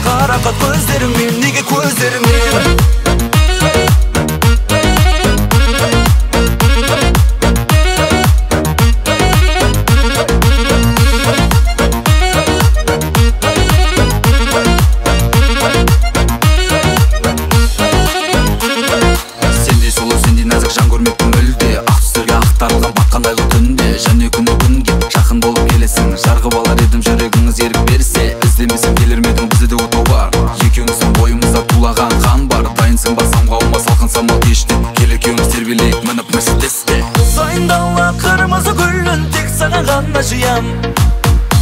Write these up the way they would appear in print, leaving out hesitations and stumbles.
Қарақат көздеріңмен, неге көздеріңмен Сендей сұлу, сендей нәзік жан көрмеппін мүлде. Ақ түстерге ақтарылған батқандайлы түнде. Және күні күнге жақын болып келесің. Жарғып алар едім жүрегіңіз ерік берсе. Іздемесем келер медің бізде отау бар. Екеуміздің бойымызда тулаған қан бар. Дайынсың ба самға алма салқын самал кеште. Кел екеуміз тербелейік мініп мерседесте. Сайындала қырмызы гүлін тек саған ғана жиям.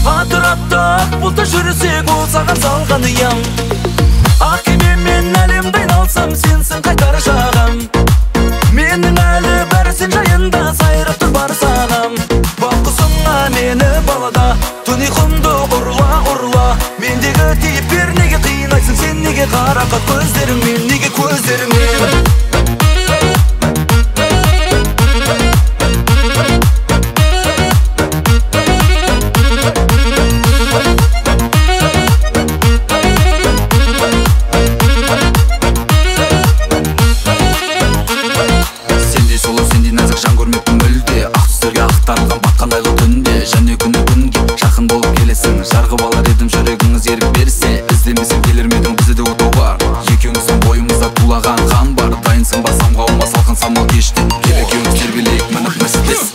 Атырапта ақ бұлтта жүрсек ол саған салған ұям. Ақ кемемен әлемді айналсам сенсің қайтар жағам. Менің әлі бәрі сен жайында сайрап тұр бар сағам. Бақ құсыңа мені балада түн ұйқымды ұрла. Мендегі тиіп бер, неге қинайсың сен, неге қарақат көздеріңмен, неге көздеріңмен жан көрмеппін мүлде. Ақ түстерге ақтарылған батқандайлы түнде. Және күні күнге жақын болып келесің. Жарғып алар едім жүрегіңіз ерік берсе. Іздемесем келер медің бізде отау бар. Екеуміздің бойымызда тулаған қан бар. Дайынсың ба самға алма салқын самал кеште. Кел екеуміз тербелейік мініп мерседесте.